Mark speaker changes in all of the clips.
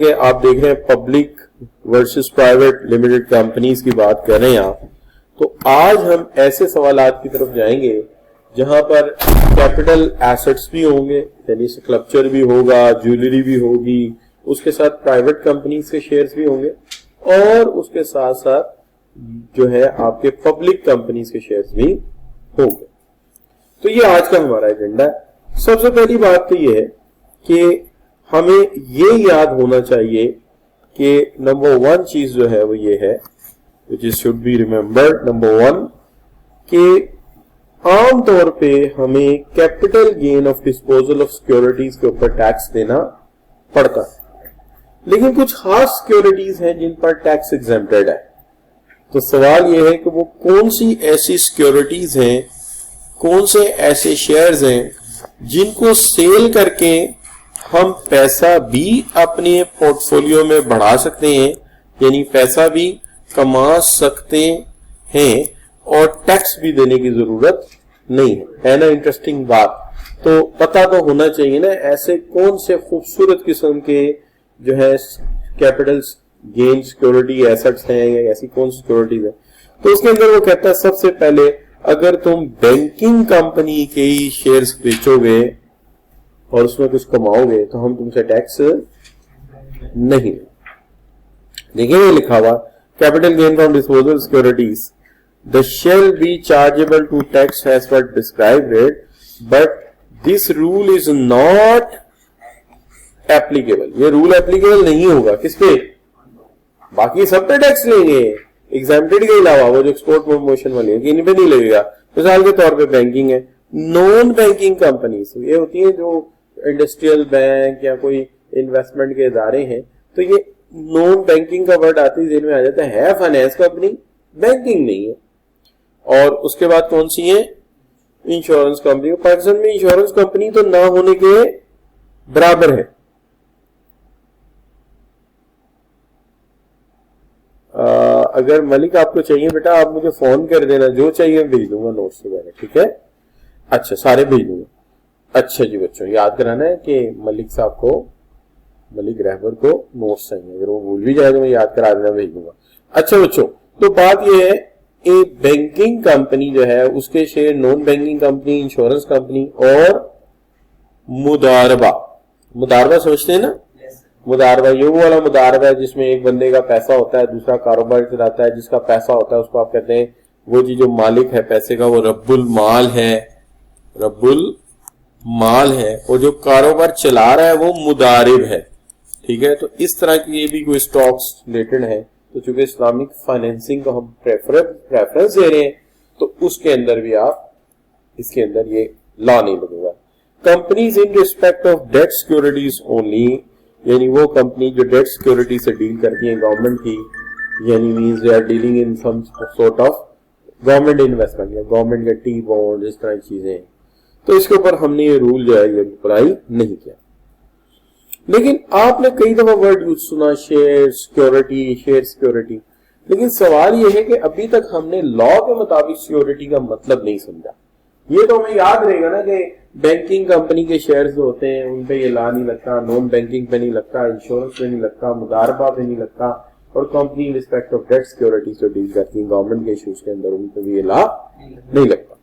Speaker 1: कि आप देख रहे हैं public versus private limited companies की बात कर रहे हैं आप, तो आज हम ऐसे सवालात की तरफ जाएंगे जहां पर कैपिटल एसेट्स भी होंगे, यानी स्ट्रक्चर भी होगा, ज्वेलरी भी होगी, उसके साथ प्राइवेट कंपनीज के शेयर्स भी होंगे और उसके साथ साथ जो है आपके पब्लिक कंपनीज के शेयर्स भी होंगे। तो ये आज का हमारा एजेंडा है। सबसे पहली बात तो ये है कि हमें ये याद होना चाहिए कि नंबर वन चीज जो है वो ये है, which is should be remembered, number one, कि आमतौर पे हमें capital gain of disposal of securities के ऊपर टैक्स देना पड़ता है, लेकिन कुछ खास सिक्योरिटीज हैं जिन पर टैक्स एग्जेम्प्टेड है। तो सवाल यह है कि वो कौन सी ऐसी सिक्योरिटीज हैं, कौन से ऐसे शेयर्स हैं जिनको सेल करके हम पैसा भी अपने पोर्टफोलियो में बढ़ा सकते हैं, यानी पैसा भी कमा सकते हैं और टैक्स भी देने की जरूरत नहीं है ना। इंटरेस्टिंग बात, तो पता तो होना चाहिए ना ऐसे कौन से खूबसूरत किस्म के जो है कैपिटल गेन सिक्योरिटी एसेट्स हैं या ऐसी कौन सिक्योरिटीज है। तो उसके अंदर वो कहता है सबसे पहले अगर तुम बैंकिंग कंपनी के ही शेयर्स बेचोगे और उसमें कुछ कमाओगे तो हम तुमसे टैक्स नहीं। देखिए ये लिखा हुआ capital gain from disposal securities the shall be chargeable to tax as per described it, but this rule is not applicable. ये रूल एप्लीकेबल नहीं होगा किस पे, बाकी सब पे टैक्स लेंगे एग्जेम्प्टेड के अलावा, वो जो एक्सपोर्ट प्रमोशन वाली है इन पे नहीं लगेगा। मिसाल के तौर पे बैंकिंग है, नॉन बैंकिंग कंपनीज ये होती है जो इंडस्ट्रियल बैंक या कोई इन्वेस्टमेंट के इदारे हैं, तो ये नॉन बैंकिंग का वर्ड आते ही जेल में आ जाता है फाइनेंस कंपनी, बैंकिंग नहीं है। और उसके बाद कौन सी है, इंश्योरेंस कंपनी। पाकिस्तान में इंश्योरेंस कंपनी तो ना होने के बराबर है। अगर मलिक आपको चाहिए बेटा आप मुझे फोन कर देना, जो चाहिए भेज दूंगा नोट्स वगैरह, ठीक है। अच्छा सारे भेज दूंगा। अच्छा जी बच्चों याद कराना है कि मलिक साहब को, मलिक रहबर को नोट्स चाहिए, अगर वो भूल भी जाए तो मैं याद करा देना, भेज दूंगा। अच्छा बच्चों तो बात ये है एक बैंकिंग कंपनी जो है उसके share non banking company, insurance company और मुदारबा। मुदारबा समझते हैं ना, मुदारबा ये वो वाला मुदारबा है जिसमें एक बंदे का पैसा होता है, दूसरा कारोबार चलाता है, जिसका पैसा होता है उसको आप कहते हैं वो जी जो मालिक है पैसे का वो रब्बुल माल है, रब्बुल माल है, और जो कारोबार चला रहा है वो मुदारिब है, ठीक है। तो इस तरह की ये भी कोई स्टॉक्स रिलेटेड है, तो चूंकि इस्लामिक फाइनेंसिंग को हम प्रेफरेंस दे रहे हैं तो उसके अंदर भी आप इसके अंदर ये लॉ नहीं लगेगा। Companies in respect of debt securities only, यानी वो कंपनी जो डेट सिक्योरिटी से डील करती है गवर्नमेंट की, यानी means they are dealing in some sort of government investment या गवर्नमेंट के टी बॉन्ड, इस तरह की चीजें, तो इसके ऊपर हमने ये रूल जो है ये अप्लाई नहीं किया। लेकिन आपने कई दफा वर्ड यूज सुना शेयर सिक्योरिटी, शेयर सिक्योरिटी, लेकिन सवाल ये है कि अभी तक हमने लॉ के मुताबिक सिक्योरिटी का मतलब नहीं समझा। ये तो हमें याद रहेगा ना कि बैंकिंग कंपनी के शेयर्स जो होते हैं उन पे ये ला नहीं लगता, नॉन बैंकिंग पे नहीं लगता, इंश्योरेंस पे नहीं लगता, मुदारबा पे नहीं लगता, और company in respect of debt security से डील करती है गवर्नमेंट के इश्यूज के अंदर उन पे भी ये ला नहीं लगता।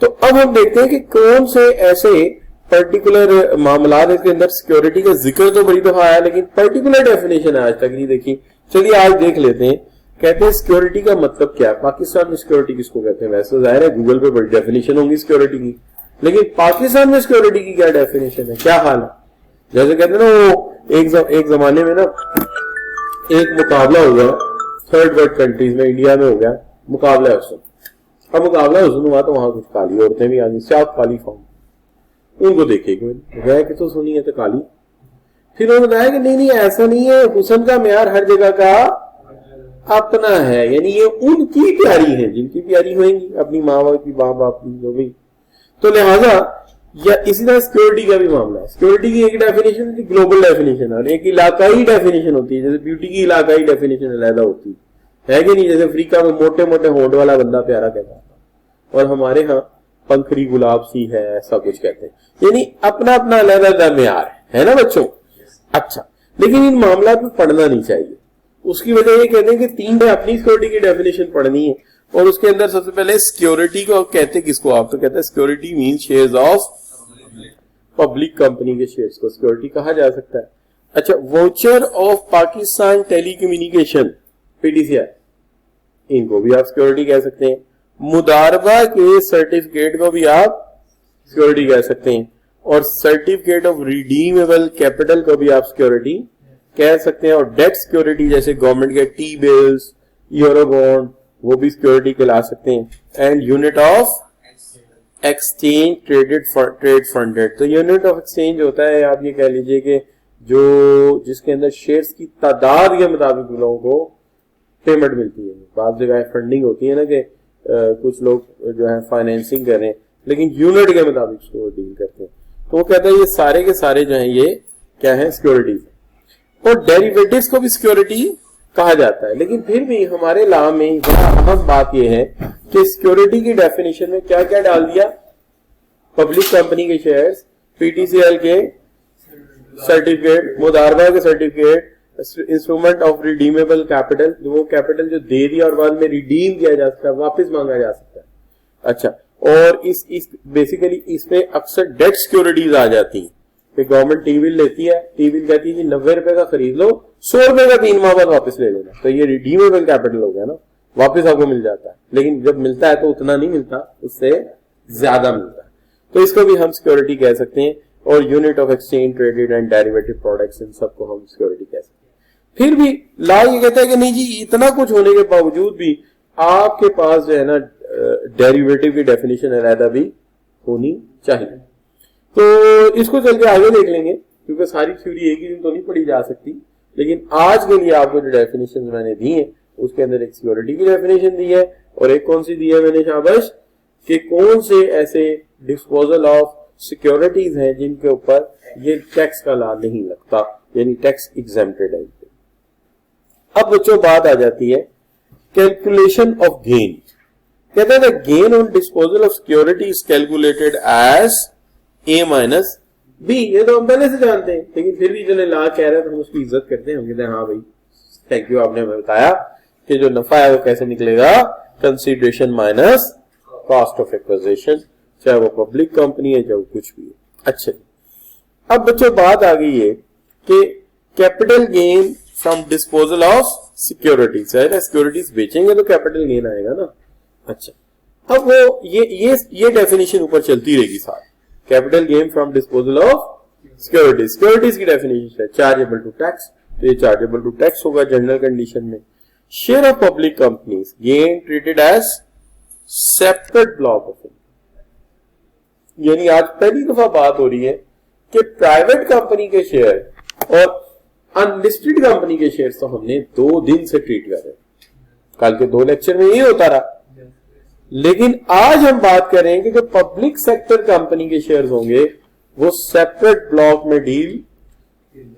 Speaker 1: तो अब हम देखते हैं कि कौन से ऐसे पर्टिकुलर मामला इसके अंदर सिक्योरिटी का जिक्र तो बड़ी दफा आया लेकिन पर्टिकुलर डेफिनेशन आज तक नहीं देखी। चलिए आज देख लेते हैं। कहते हैं सिक्योरिटी का मतलब क्या है। पाकिस्तान में सिक्योरिटी किसको कहते हैं, वैसे जाहिर है गूगल पे बड़ी डेफिनेशन होंगी सिक्योरिटी की, लेकिन पाकिस्तान में सिक्योरिटी की क्या डेफिनेशन है, क्या हाल है। जैसे कहते हैं ना वो एक जमाने में ना एक मुकाबला हो गया थर्ड वर्ल्ड कंट्रीज में, इंडिया में हो गया मुकाबला हुस्न। अब मुकाबला हुस्न हुआ तो वहां कुछ काली औरतें भी आ गई, साफ काली फॉर्म, उनको देखेगी कि तो सुनी है तो काली। फिर उन्होंने बताया कि नहीं ऐसा नहीं है, हुस्न का मेयार हर जगह का अपना है, यानी ये उनकी प्यारी है जिनकी प्यारी होंगी, अपनी माँ बाप की, माँ बाप की जो भी। तो लिहाजा या इसी तरह सिक्योरिटी का भी मामला है। सिक्योरिटी की एक डेफिनेशन होती है ग्लोबल डेफिनेशन और एक इलाकाई डेफिनेशन होती है। जैसे ब्यूटी की इलाकाई डेफिनेशन अलग होती है कि नहीं। जैसे अफ्रीका में मोटे मोटे होंठ वाला बंदा प्यारा कहता था और हमारे यहाँ पंखड़ी गुलाब सी है, ऐसा कुछ कहते हैं, यानी अपना अपना अलग अलग म्यार है ना बच्चों। अच्छा लेकिन इन मामला में पढ़ना नहीं चाहिए। उसकी वजह ये कहते हैं कि तीन अपनी सिक्योरिटी की डेफिनेशन पढ़नी है, और उसके अंदर सबसे पहले सिक्योरिटी को कहते किसको, आप तो कहते हैं security mean shares of public company के शेयर्स को सिक्योरिटी कहा जा सकता है। अच्छा, वाउचर ऑफ पाकिस्तान टेलीकम्युनिकेशन पीटीसीआर, इनको भी आप सिक्योरिटी कह सकते हैं। मुदारबा के सर्टिफिकेट को भी आप सिक्योरिटी कह सकते हैं, और सर्टिफिकेट ऑफ रिडीमेबल कैपिटल को भी आप सिक्योरिटी कह सकते हैं। और डेट सिक्योरिटी जैसे गवर्नमेंट के टी बिल्स, यूरो बॉन्ड, वो भी सिक्योरिटी कहला सकते हैं। And unit of exchange trade funded, तो यूनिट ऑफ एक्सचेंज होता है, आप ये कह लीजिए कि जो जिसके अंदर शेयर्स की तादाद के मुताबिक लोगों को पेमेंट मिलती है। बात जगह फंडिंग होती है ना कि कुछ लोग जो है फाइनेंसिंग कर रहे हैं, लेकिन यूनिट के मुताबिक उसको डील करते हैं। तो वो कहता है ये सारे के सारे जो हैं ये क्या है, सिक्योरिटीज। और डेरिवेटिव्स को भी सिक्योरिटी कहा जाता है, लेकिन फिर भी हमारे लॉ में बड़ा अहम बात यह है कि सिक्योरिटी की डेफिनेशन में क्या क्या डाल दिया, पब्लिक कंपनी के शेयर्स, पीटीसीएल के सर्टिफिकेट, मुदारबा के certificate, instrument of redeemable capital, वो कैपिटल जो दे दिया और बाद में रिडीम किया जा सकता है, वापस मांगा जा सकता है। अच्छा, और इस बेसिकली इसमें अक्सर डेट सिक्योरिटीज आ जाती है कि गवर्नमेंट टी बिल लेती है, टी बिल कहती है 90 रुपए का खरीद लो, 100 रुपए का 3 माह बाद वापस ले लेना, तो ये रिडीमेबल कैपिटल हो गया ना, वापस आपको मिल जाता है। लेकिन जब मिलता है तो उतना नहीं मिलता, उससे ज्यादा मिलता है, तो इसको भी हम सिक्योरिटी कह सकते हैं। और unit of exchange traded and derivative products, इन सबको हम सिक्योरिटी कह सकते हैं। फिर भी लॉ ये कहता है कि नहीं जी, इतना कुछ होने के बावजूद भी आपके पास जो है ना डेरिवेटिव की डेफिनेशन अलग भी होनी चाहिए। तो इसको चल के आगे देख लेंगे, क्योंकि सारी थ्योरी एक ही दिन तो नहीं पढ़ी जा सकती, लेकिन आज के लिए आपको जो डेफिनेशन मैंने दी है उसके अंदर एक सिक्योरिटी की डेफिनेशन दी है, और एक कौन सी दी है मैंने शाबाश, कि कौन से ऐसे डिस्पोजल ऑफ सिक्योरिटीज हैं जिनके ऊपर ये टैक्स का ला नहीं लगता, यानी टैक्स एग्जेम्प्टेड है। अब बच्चों बात आ जाती है कैलकुलेशन ऑफ गेन। कहते हैं gain on disposal of security is calculated as A minus B. ये तो हम पहले से जानते हैं, लेकिन फिर भी चले ला कह रहे हैं तो हम उसकी इज्जत करते हैं, हम कहते हैं हाँ भाई थैंक यू, आपने हमें बताया कि जो नफा है वो कैसे निकलेगा, consideration minus cost of acquisition, चाहे वो पब्लिक कंपनी है चाहे वो कुछ भी है। अच्छा, अब बच्चों बात आ गई है कि capital gain from disposal of securities, securities बेचेंगे तो कैपिटल गेन आएगा ना। अच्छा, अब वो ये डेफिनेशन ऊपर चलती रहेगी साथ, capital gain from disposal of securities, securities की डेफिनेशन है चार्जेबल टू टैक्स, तो ये चार्जेबल टू टैक्स होगा जनरल कंडीशन में। Share of public companies gain treated as separate block of income, यानी आज पहली दफा बात हो रही है कि प्राइवेट कंपनी के शेयर और अनलिस्टेड कंपनी के शेयर तो हमने 2 दिन से ट्रीट कर रहे हैं, कल के 2 लेक्चर में ये होता रहा, लेकिन आज हम बात कर रहे हैं कि जो पब्लिक सेक्टर कंपनी के शेयर्स होंगे वो सेपरेट ब्लॉक में डील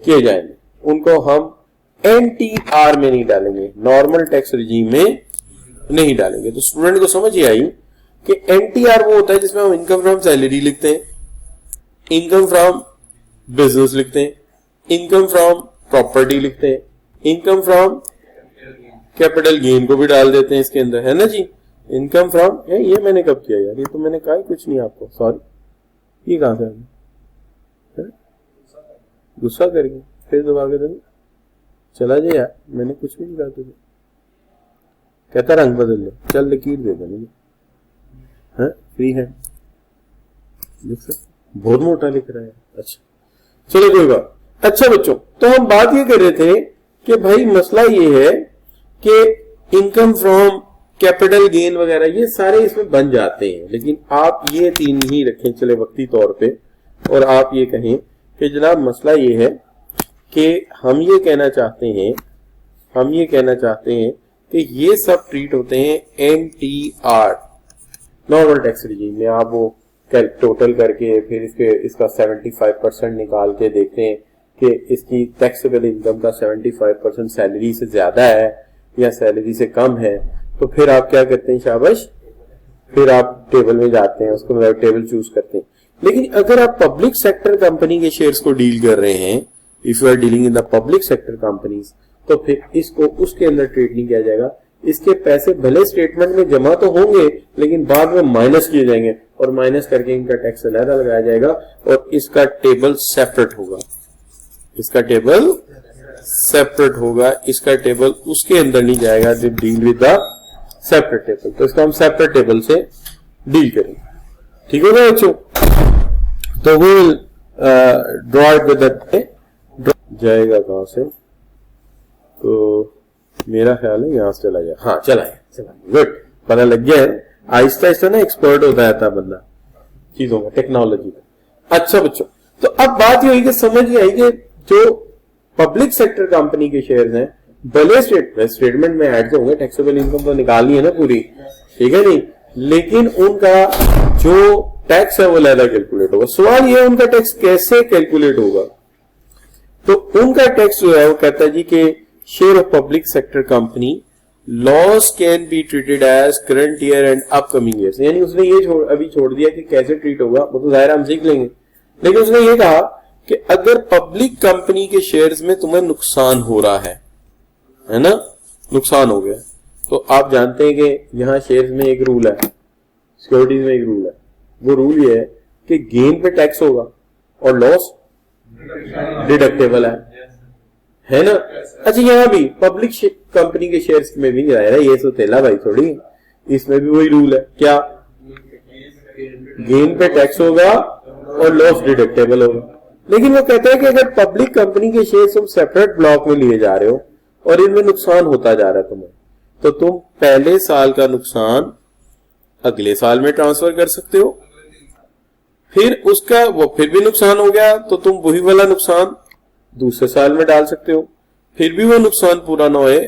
Speaker 1: किए जाएंगे, उनको हम एनटीआर में नहीं डालेंगे, नॉर्मल टैक्स रिजीम में नहीं डालेंगे। तो स्टूडेंट को समझ ही आई कि एनटीआर वो होता है जिसमें हम इनकम फ्रॉम सैलरी लिखते हैं, इनकम फ्रॉम बिजनेस लिखते हैं, इनकम फ्रॉम प्रॉपर्टी लिखते हैं, इनकम फ्रॉम कैपिटल गेन को भी डाल देते हैं इसके अंदर, है ना जी। इनकम फ्रॉम, ये मैंने कब किया यार, ये तो मैंने कहा कुछ नहीं आपको, सॉरी, ये कहां से आ गया, गुस्सा करके फिर दोबारा कर देंगे, चला जाए यार, मैंने कुछ भी नहीं कहा तुझे, कहता रंग बदल ले, चल लकीर दे दे मुझे, फ्री है, लिख सकते, बहुत मोटा लिख रहा है। अच्छा चलो कोई बात। अच्छा बच्चों, तो हम बात ये कर रहे थे कि भाई मसला ये है कि इनकम फ्रॉम कैपिटल गेन वगैरह ये सारे इसमें बन जाते हैं, लेकिन आप ये 3 ही रखें चले वक्ती तौर पे, और आप ये कहें कि जनाब मसला ये है कि हम ये कहना चाहते हैं कि ये सब ट्रीट होते हैं एनटीआर, नॉर्मल टैक्स रिजीम में। आप वो टोटल करके फिर इसका 75% निकाल के देखते हैं कि इसकी टैक्सेबल इनकम का 75% सैलरी से ज्यादा है या सैलरी से कम है, तो फिर आप क्या करते हैं, शाबाश, फिर आप टेबल में जाते हैं, उसको टेबल चूज करते हैं। लेकिन अगर आप पब्लिक सेक्टर कंपनी के शेयर्स को डील कर रहे हैं if you are dealing in the public sector companies, तो फिर इसको उसके अंदर ट्रीट नहीं किया जाएगा। इसके पैसे भले स्टेटमेंट में जमा तो होंगे लेकिन बाद में माइनस किए जाएंगे और माइनस करके इनका टैक्स अलग लगाया जाएगा और इसका टेबल सेपरेट होगा, इसका टेबल सेपरेट होगा, इसका टेबल उसके अंदर नहीं जाएगा जो deal with the separate table. तो इसको हम सेपरेट टेबल से डील करेंगे, ठीक है ना बच्चों। तो वो ड्रॉ इट विद जाएगा कहां से, तो मेरा ख्याल है यहां से चला जाए, हाँ चला गुड, पता लग गया है। आहिस्ता आहिस्ता ना एक्सपर्ट होता रहता बंदा चीजों में, टेक्नोलॉजी में। अच्छा बच्चों, तो अब बात ये हुई कि समझ ये आई कि जो पब्लिक सेक्टर कंपनी के शेयर्स हैं भले स्टेटमेंट में ऐड होंगे, टैक्सेबल इनकम तो निकालनी है ना पूरी, ठीक है नहीं, लेकिन उनका जो टैक्स है वो अलग कैलकुलेट होगा। सवाल ये उनका टैक्स कैसे कैलकुलेट होगा, तो उनका टैक्स जो है वो कहता है जी कि share of public sector company loss can be treated as current year and upcoming years. यानी उसने ये अभी छोड़ दिया कि कैसे ट्रीट होगा, वो तो जाहिर हम सीख लेंगे, लेकिन उसने ये कहा कि अगर पब्लिक कंपनी के शेयर्स में तुम्हें नुकसान हो रहा है ना, नुकसान हो गया, तो आप जानते हैं कि यहाँ शेयर्स में एक रूल है, सिक्योरिटीज में एक रूल है, वो रूल ये है कि गेन पे टैक्स होगा और लॉस डिडक्टेबल है ना। अच्छा यहाँ भी पब्लिक कंपनी के शेयर्स में भी नहीं आया ये सोतेला भाई थोड़ी, इसमें भी वही रूल है, क्या गेन पे टैक्स होगा और लॉस डिडक्टेबल होगा। लेकिन वो कहते हैं कि अगर पब्लिक कंपनी के शेयर्स तुम सेपरेट ब्लॉक में लिए जा रहे हो और इनमें नुकसान होता जा रहा है तुम्हें, तो तुम पहले साल का नुकसान अगले साल में ट्रांसफर कर सकते हो, फिर उसका वो फिर भी नुकसान हो गया तो तुम वही वाला नुकसान दूसरे साल में डाल सकते हो, फिर भी वो नुकसान पूरा ना होए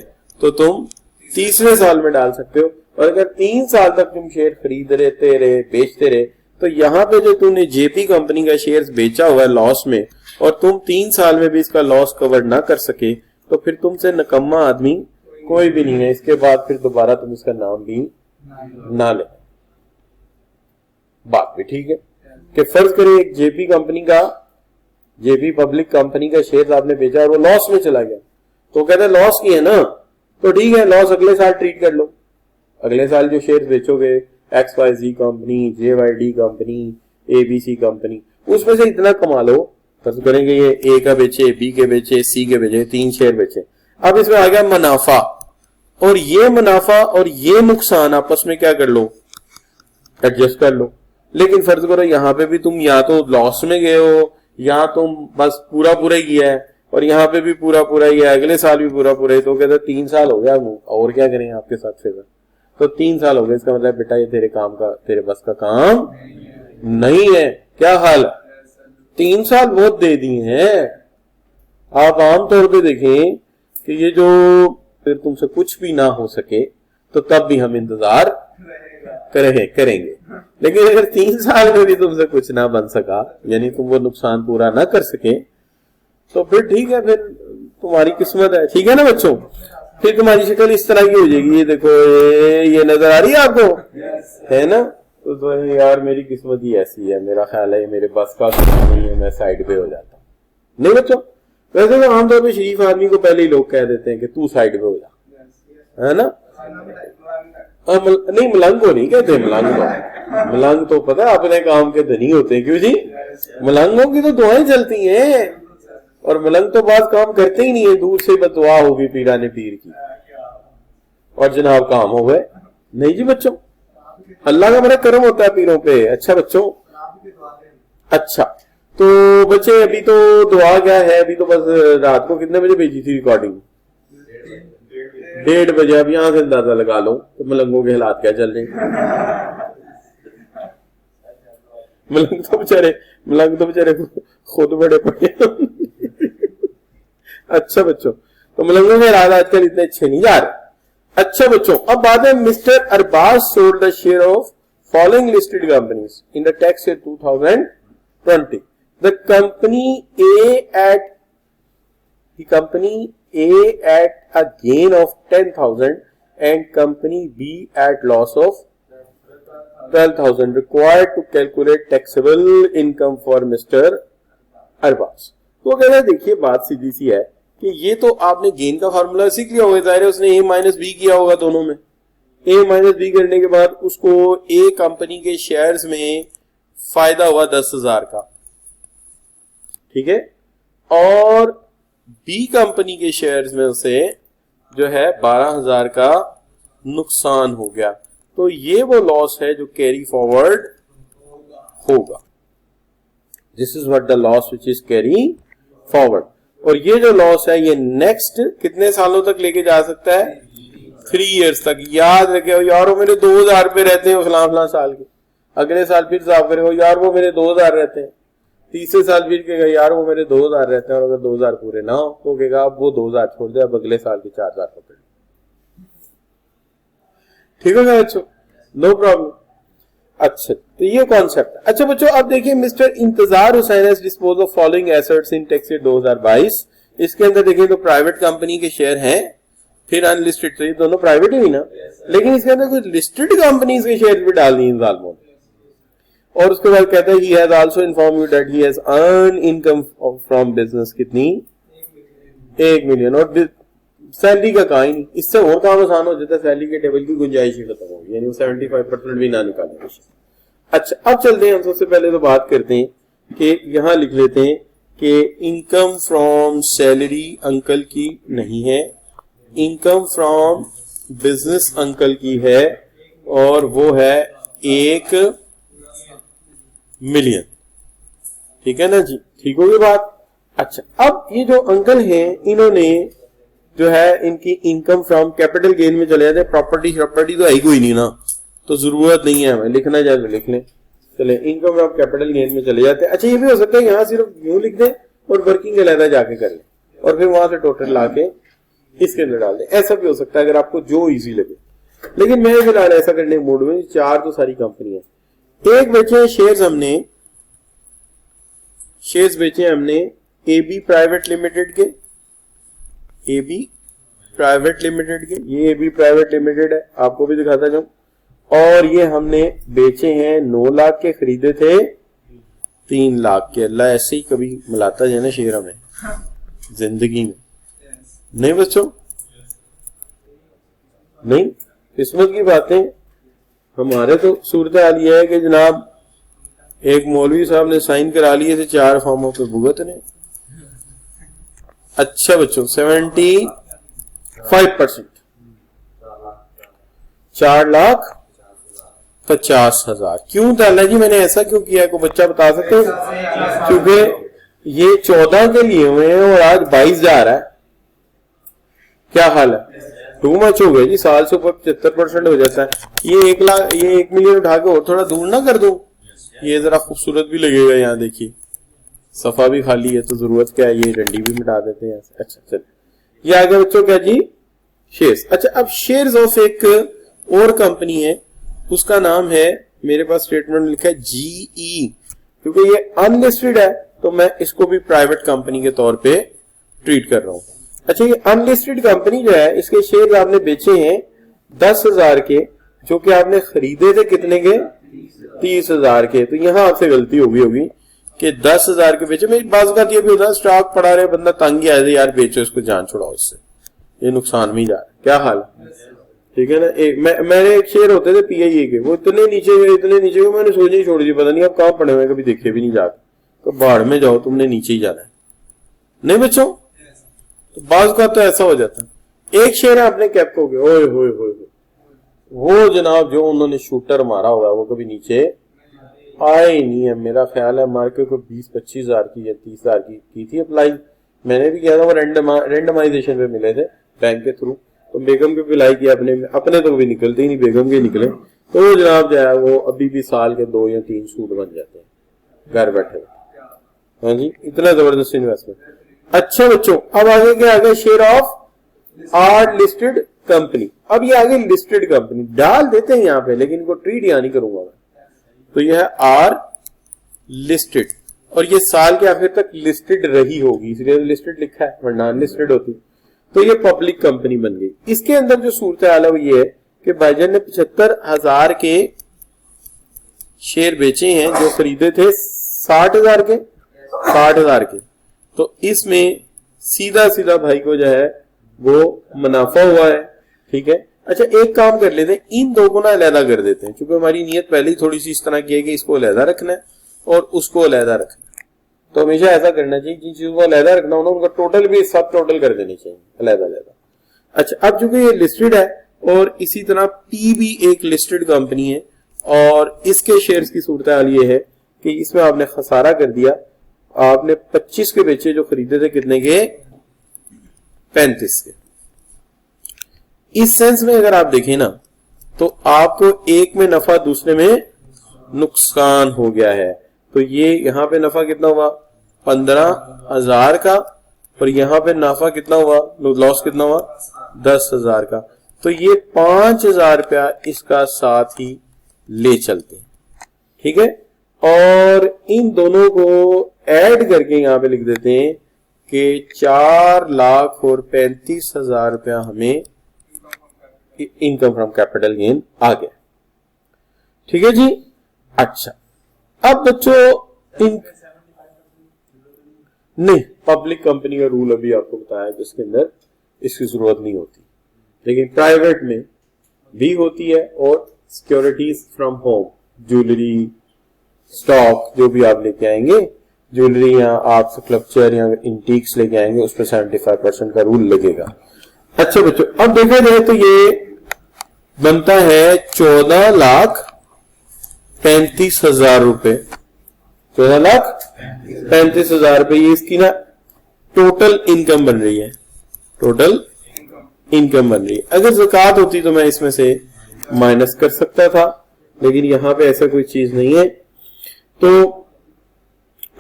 Speaker 1: तो तुम तीसरे साल में डाल सकते हो। और अगर 3 साल तक तुम शेयर खरीद रहे बेचते रहे, तो यहाँ पे जो तुमने जेपी कंपनी का शेयर बेचा हुआ है लॉस में और तुम 3 साल में भी इसका लॉस कवर ना कर सके, तो फिर तुमसे निकम्मा आदमी कोई भी नहीं है। इसके बाद फिर दोबारा तुम इसका नाम भी ना ले। बात भी ठीक है कि फर्ज करें एक जेपी पब्लिक कंपनी का शेयर आपने बेचा और वो लॉस में चला गया, तो कहते हैं लॉस की है ना, तो ठीक है लॉस अगले साल ट्रीट कर लो। अगले साल जो शेयर बेचोगे XYZ company, JYD company, ABC company, उसमें से इतना कमा लो, फर्ज करेंगे ये A का बेचे, B के बेचे, C के बेचे, 3 शेयर बेचे। अब इसमें आ गया मुनाफा, और ये मुनाफा और ये नुकसान आपस में क्या कर लो, एडजस्ट कर लो। लेकिन फर्ज करो यहाँ पे भी तुम या तो लॉस में गए हो या तुम बस पूरा ही किया है, और यहाँ पे भी पूरा ही है, अगले साल भी पूरा ही, तो कहते 3 साल हो गया और क्या करें आपके साथ फेवर, तो 3 साल हो गए, इसका मतलब बेटा ये तेरे बस का काम नहीं है। क्या हाल, 3 साल बहुत दे दिए हैं। आप आमतौर पे देखें कि ये जो फिर तुमसे कुछ भी ना हो सके तो तब भी हम इंतजार करेंगे, लेकिन अगर 3 साल में भी तुमसे कुछ ना बन सका, यानी तुम वो नुकसान पूरा ना कर सके, तो फिर ठीक है, फिर तुम्हारी किस्मत है, ठीक है ना बच्चों। फिर तुम्हारी शक्ल इस तरह की हो जाएगी, ये देखो ये नजर आ रही है आपको, है ना, तो यार मेरी किस्मत ही ऐसी है, मेरा ख्याल है मेरे बस का नहीं है, मैं साइड पे हो जाता हूँ। नहीं बच्चों, वैसे तो आमतौर पे शरीफ आदमी को पहले ही लोग कह देते हैं कि तू साइड पे हो जा, है ना। नहीं मलंग को नहीं कहते, मलंग तो पता है अपने काम के धनी होते हैं, क्यों जी, मलंगों की तो दुआएं चलती हैं, और मलंग तो बात काम करते ही नहीं है, दूर से बदुआ होगी पीराने पीर की और जनाब काम हो गए। नहीं जी बच्चों, अल्लाह का बड़ा करम होता है पीरों पे। अच्छा बच्चों, अच्छा तो बच्चे अभी तो दुआ क्या है, अभी तो बस रात को कितने बजे भेजी थी रिकॉर्डिंग, 1:30 बजे। अब यहां से अंदाजा लगा लो तो मलंगों के हालात क्या चल रहे। मलंग तो बेचारे खुद बड़े पड़े। अच्छा बच्चों, तो मलंगों के हालात आजकल इतने अच्छे नहीं जा रहे। अच्छा बच्चों, अब बात है mister Arbaaz sold the share of following listed companies in the tax year 2020। The company A at a gain of 10,000 and company B at loss of 12,000 required to calculate taxable income for Mr. Arbaz. तो कहते हैं देखिए बात सीधी सी है कि ये तो आपने गेन का फार्मूला सीख लिया होगा, जाहिर है उसने ए माइनस बी किया होगा दोनों में। ए माइनस बी करने के बाद उसको ए कंपनी के शेयर्स में फायदा हुआ 10,000 का, ठीक है, और बी कंपनी के शेयर्स में उसे जो है 12,000 का नुकसान हो गया। तो ये वो लॉस है जो कैरी फॉरवर्ड होगा। This is what the loss which is carry forward. और ये जो लॉस है ये नेक्स्ट कितने सालों तक लेके जा सकता है? 3 इयर्स तक। याद रखे यार वो मेरे 2,000 पे रहते हैं फलां साल के, अगले साल फिर साफ करेगा यार वो मेरे 2,000 रहते हैं, तीसरे साल फिर कहेगा यार वो मेरे 2,000 रहते हैं, और अगर 2,000 पूरे ना हो तो कहेगा अब वो 2,000 छोड़ दे, अब अगले साल के 4,000 पकड़। ठीक है बच्चों, नो प्रॉब्लम। अच्छा तो ये कॉन्सेप्ट। अच्छा बच्चों अब देखिए मिस्टर इंतजार Hussain has dispose of following assets in tax year 2022। इसके अंदर देखिए तो प्राइवेट कंपनी के शेयर हैं, फिर अनलिस्टेड, तो ये दोनों प्राइवेट ही हुई ना, लेकिन इसके अंदर कुछ लिस्टेड कंपनीज के शेयर भी डाल दिए जालिमों ने। और उसके बाद कहता है he has also inform you that he has earn income from business कितनी? 1 मिलियन। और सैलरी का कहा ही नहीं, इससे और काम आसान हो जाता है, सैलरी के टेबल की गुंजाइश ही खत्म होगी, यानी 75% भी ना निकालेंगे। अच्छा अब चलते हैं हम सबसे पहले तो बात करते हैं कि यहां लिख लेते हैं कि इनकम फ्रॉम सैलरी अंकल की नहीं है, इनकम फ्रॉम बिजनेस अंकल की है, और वो है 1 मिलियन। ठीक है ना जी, ठीक होगी बात। अच्छा अब ये जो अंकल हैं इन्होंने जो है इनकी इनकम फ्रॉम कैपिटल गेन में चले जाते हैं। प्रॉपर्टी तो है ही कोई नहीं ना, तो जरूरत नहीं है हमें, लिखना चाहे तो लिख लें। चले इनकम फ्रॉम कैपिटल गेन में चले जाते हैं। अच्छा ये भी हो सकता है यहाँ सिर्फ यूं लिख दें और वर्किंग अलहदा जाके कर लें, और फिर वहां से टोटल लाके इसके अंदर डाल दें, ऐसा भी हो सकता है अगर आपको जो इजी लगे। लेकिन मैं फिलहाल ऐसा करने के मूड में। 4 तो सारी कंपनी है। एक बेचे शेयर्स बेचे हमने एबी प्राइवेट लिमिटेड के, एबी प्राइवेट लिमिटेड के, ये एबी प्राइवेट लिमिटेड है, आपको भी दिखाता जाऊं। और ये हमने बेचे हैं 9 लाख के, खरीदे थे 3 लाख के। अल्लाह ऐसे ही कभी मिलाता जाए ना शेयर हमें जिंदगी में, नहीं बच्चों, नहीं किस्मत की बातें। हमारे तो सूरत हाल यह है कि जनाब एक मौलवी साहब ने साइन करा लिए थे 4 फॉर्मों पे भुगतने। अच्छा बच्चों 75%, 4,50,000। क्यों ताला जी मैंने ऐसा क्यों किया, को बच्चा बता सकते हैं? क्योंकि ये 14 के लिए हुए हैं और आज 22 जा रहा है। क्या हाल है? टू मच हो गया जी, साल से ऊपर 75% हो जाता है। ये 1 लाख, ये 1 मिलियन उठा के और थोड़ा दूर ना कर दो, ये जरा खूबसूरत भी लगेगा। यहाँ देखिए सफा भी खाली है, तो जरूरत क्या है, ये डंडी भी मिटा देते हैं। अच्छा चल ये आगे बच्चों क्या जी? शेयर्स। अच्छा अब शेयर्स ऑफ एक और कंपनी है, उसका नाम है, मेरे पास स्टेटमेंट लिखा है जीई, क्योंकि ये अनलिस्टेड है तो मैं इसको भी प्राइवेट कंपनी के तौर पे ट्रीट कर रहा हूं। अच्छा ये अनलिस्टेड कंपनी जो है, इसके शेयर आपने बेचे हैं 10,000 के, जो कि आपने खरीदे थे कितने के? 30,000 के। तो यहां आपसे गलती होगी कि 10,000 के बेचे। मेरी बात करती है भी होता है स्टॉक पड़ा रहे, बंदा तंग ही आया यार बेचो इसको, जान छुड़ाओ इससे, ये नुकसान में जा रहा है। क्या हाल है? ठीक है ना। मैंने एक शेयर होते थे पीआईए के, वो इतने नीचे गए मैंने सोच ही छोड़ दी, पता नहीं अब कहां पड़े हुए, कभी देखे भी नहीं जाके। तो बाढ़ में जाओ, तुमने नीचे ही जाना है, नहीं बच्चों। तो बाज का तो ऐसा हो जाता है। एक शेयर है अपने कैप्को के, ओए होए होए, वो जनाब जो उन्होंने शूटर मारा हुआ है वो कभी नीचे आए ही नहीं है। मेरा ख्याल है मार्केट को 20-25 हजार की या 30 हजार की थी अप्लाई, मैंने भी किया था। वो रेंडमाइजेशन पे मिले थे बैंक के थ्रू, तो बेगम के भी अप्लाई किया, अपने तो भी निकलते ही नहीं, बेगम के निकले। तो जनाब जो है वो अभी भी साल के 2 या 3 सूट बन जाते हैं घर बैठे। हाँ जी, इतना जबरदस्त इन्वेस्टमेंट। अच्छा बच्चों अब आगे क्या आ गया? Share of R listed company. अब ये आगे लिस्टेड कंपनी डाल देते हैं यहाँ पे, लेकिन इनको ट्रीट यहाँ नहीं करूंगा मैं। तो यह है आर लिस्टेड, और ये साल के आखिर तक लिस्टेड रही होगी, इसलिए लिस्टेड लिखा है, वरना अनलिस्टेड होती। तो ये पब्लिक कंपनी बन गई। इसके अंदर जो सूरत हाल है वो ये है कि भाईजान ने 75,000 के शेयर बेचे हैं, जो खरीदे थे 60,000 के। तो इसमें सीधा सीधा भाई को जो है वो मुनाफा हुआ है। ठीक है, अच्छा एक काम कर लेते हैं, इन दो को ना अलहदा कर देते हैं, क्योंकि हमारी नीयत पहले ही थोड़ी सी इस तरह की है कि इसको अलहदा रखना है और उसको अलहदा रखना है। तो हमेशा ऐसा करना चाहिए, जिन चीजों को अलहदा रखना हो ना उनका टोटल भी सब टोटल कर देनी चाहिए अलहदा अलहदा। अच्छा, अब चूंकि ये लिस्टेड है और इसी तरह पी भी एक लिस्टेड कंपनी है और इसके शेयर्स की सूरत हाल ये है कि इसमें आपने खसारा कर दिया, आपने 25 के बेचे जो खरीदे थे कितने के, 35 के। इस सेंस में अगर आप देखें ना तो आपको एक में नफा दूसरे में नुकसान हो गया है। तो ये यहां पे नफा कितना हुआ 15,000 का और यहां पे नफा कितना हुआ, लॉस कितना हुआ 10,000 का। तो ये 5,000 रुपया इसका साथ ही ले चलते हैं। ठीक है, और इन दोनों को ऐड करके यहां पे लिख देते हैं कि 4,35,000 रुपया हमें इनकम फ्रॉम कैपिटल गेन आ गया। ठीक है जी। अच्छा, अब बच्चों नहीं, पब्लिक कंपनी का रूल अभी आपको बताया जिसके अंदर इसकी जरूरत नहीं होती, लेकिन प्राइवेट में भी होती है। और securities from home, jewellery, stock जो भी आप लेके आएंगे, ज्वेलरी या आप स्कल्पचर या इंटीक्स लेके आएंगे, उस पर 75% का रूल लगेगा। अच्छा बच्चों, अब देखा जाए तो ये बनता है 14,35,000 रुपए। 14,35,000 रुपए ये इसकी ना टोटल इनकम बन रही है, टोटल इनकम बन रही है। अगर ज़कात होती तो मैं इसमें से माइनस कर सकता था, लेकिन यहां पे ऐसा कोई चीज नहीं है। तो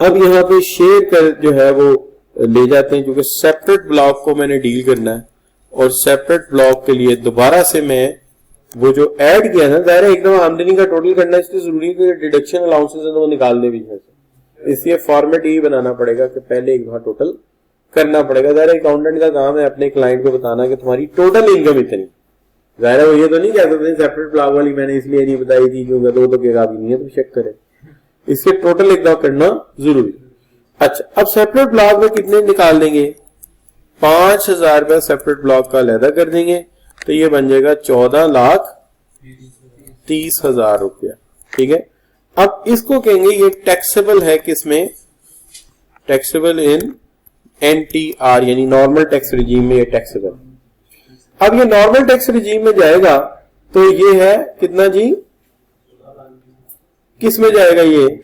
Speaker 1: अब यहां पे शेयर कर जो है वो ले जाते हैं, क्योंकि सेपरेट ब्लॉक को मैंने डील करना है और सेपरेट ब्लॉक के लिए दोबारा से मैं वो जो ऐड किया ना, जाहिर है एकदम आमदनी का टोटल करना इसलिए जरूरी है कि डिडक्शन अलाउंसेस है तो वो निकाल दे बीच में से। इसलिए फॉर्मेट यही बनाना पड़ेगा कि पहले एक दफा टोटल करना पड़ेगा। जाहिर है अकाउंटेंट का काम है अपने क्लाइंट को बताना कि तुम्हारी टोटल इनकम इतनी। जाहिर है वो ये तो नहीं कह सकते सेपरेट ब्लॉक वाली मैंने इसलिए नहीं बताई थी क्योंकि दो तो के काफी नहीं है, तो चेक करें। इससे टोटल एक दफा करना जरूरी। अच्छा, अब सेपरेट ब्लॉक में कितने निकाल देंगे, 5,000 रुपया सेपरेट ब्लॉक का अलहदा कर देंगे, तो ये बन जाएगा 14,30,000 रुपया। ठीक है, अब इसको कहेंगे ये टैक्सेबल है, किसमें, टैक्सेबल इन NTR यानी नॉर्मल टैक्स रिजीम में ये टैक्सेबल। अब ये नॉर्मल टैक्स रिजीम में जाएगा तो ये है कितना जी, किस में जाएगा, ये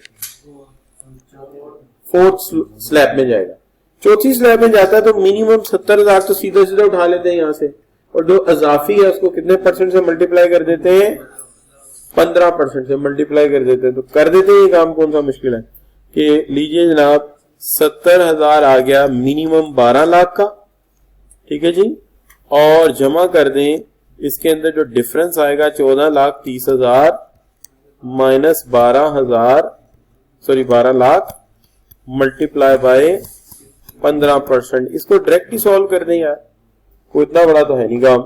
Speaker 1: 4th स्लैब में जाएगा। चौथी स्लैब में जाता है तो मिनिमम 70,000 तो सीधा सीधा उठा लेते हैं यहां से, और जो अजाफी है उसको कितने परसेंट से मल्टीप्लाई कर देते हैं, 15% से मल्टीप्लाई कर देते हैं। तो कर देते हैं, ये काम कौन सा मुश्किल है कि लीजिए जनाब 70,000 आ गया मिनिमम 12 लाख का। ठीक है जी, और जमा कर दें, इसके अंदर जो डिफरेंस आएगा 14,30,000 माइनस 12 लाख मल्टीप्लाई बाय 15%। इसको डायरेक्ट ही सॉल्व कर दें यार, कोई इतना बड़ा तो है नहीं काम।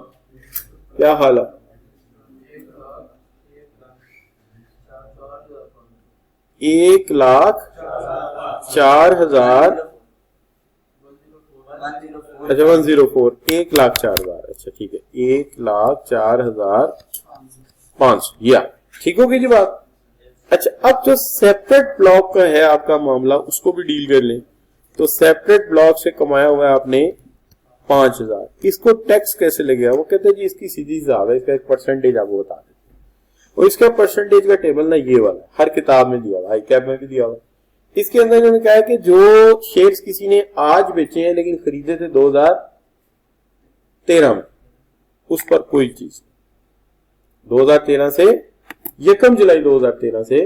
Speaker 1: क्या हाल है, 1,04,000, अच्छा 104, 1,04,000। अच्छा ठीक है, 1,04,500 या ठीक होगी जी बात। अच्छा, अब जो सेपरेट ब्लॉक का है आपका मामला, उसको भी डील कर लें। तो सेपरेट ब्लॉक से कमाया हुआ है आपने 5,000, इसको टैक्स कैसे लगेगा, वो कहते हैं जी इसकी सीधी हिसाब है, इसका एक परसेंटेज आपको बता देते हैं। और इसका परसेंटेज का टेबल ना ये वाला हर किताब में दिया हुआ, हाई कैप में भी दिया हुआ। इसके अंदर इन्होंने कहा है कि जो शेयर्स किसी ने आज बेचे हैं लेकिन खरीदे थे 2013 में, उस पर कोई चीज 2013 से 1 जुलाई 2013 से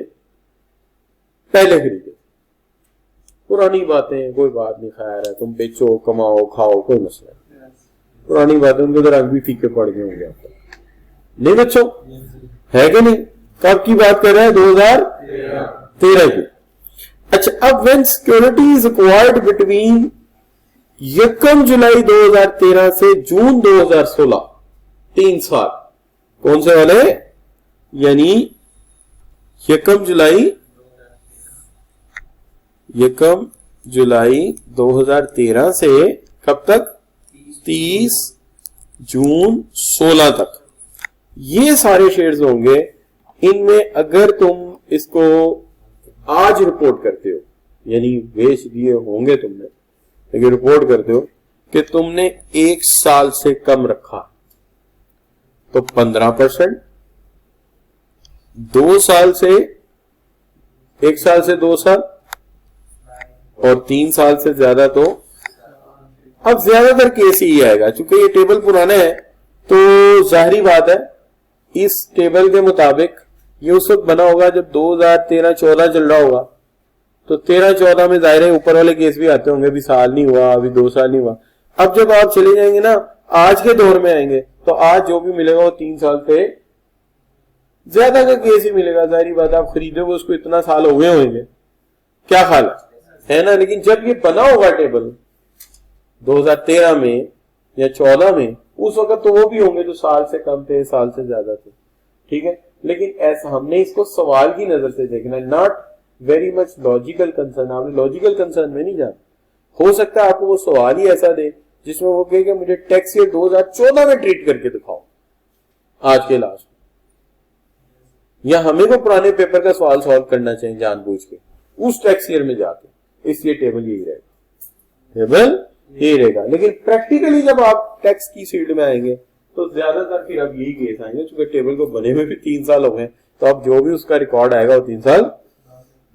Speaker 1: पहले खरीदे, पुरानी बातें, कोई बात नहीं, खैर है, तुम बेचो कमाओ खाओ कोई मसला नहीं, पुरानी बातें, उनके उधर रंग भी फीके पड़ गए होंगे आपको, नहीं बच्चों, है कि नहीं। कब की बात कर रहे हैं, 2013 की। अच्छा, अब when security is acquired between 1 जुलाई 2013 से जून 2016, 3 साल, कौन से वाले, यानी 1 जुलाई 1 जुलाई 2013 से कब तक? 30 जून 16 तक। ये सारे शेयर्स होंगे। इनमें अगर तुम इसको आज रिपोर्ट करते हो, यानी बेच दिए होंगे तुमने, लेकिन रिपोर्ट करते हो कि तुमने 1 साल से कम रखा, तो 15%, 2 साल से, 1 साल से 2 साल और 3 साल से ज्यादा, तो अब ज्यादातर केस ही आएगा। चूंकि ये टेबल पुराना है तो जाहिर बात है इस टेबल के मुताबिक ये उस वक्त बना होगा जब 2013-14 चल रहा होगा, तो 13-14 में जाहिर है ऊपर वाले केस भी आते होंगे, अभी साल नहीं हुआ, अभी 2 साल नहीं हुआ। अब जब आप चले जाएंगे ना आज के दौर में आएंगे, तो आज जो भी मिलेगा वो 3 साल से ज्यादा का केस ही मिलेगा। जाहिर बात आप खरीदोगे उसको, इतना साल हो गए होंगे, क्या ख्याल है ना। लेकिन जब ये बना होगा टेबल 2013 में या 14 में, उस वक्त तो वो भी होंगे जो साल से कम थे, साल से ज्यादा थे, ठीक है। लेकिन ऐसा हमने इसको सवाल की नजर से देखना है, not very much logical concern. आपने लॉजिकल कंसर्न में नहीं जाना। हो सकता है आपको वो सवाल ही ऐसा दे जिसमें वो कहे कि मुझे टैक्स ईयर 2014 में ट्रीट करके दिखाओ आज के लास्ट में, या हमें को पुराने पेपर का सवाल सॉल्व करना चाहिए जानबूझ के उस टैक्स ईयर में जाके। इसलिए टेबल यही रहेगा, टेबल यही रहेगा। लेकिन प्रैक्टिकली जब आप टैक्स की फील्ड में आएंगे तो ज्यादातर फिर अब यही केस आएंगे। चूंकि टेबल को बने हुए भी 3 साल हो गए, तो अब जो भी उसका रिकॉर्ड आएगा वो 3 साल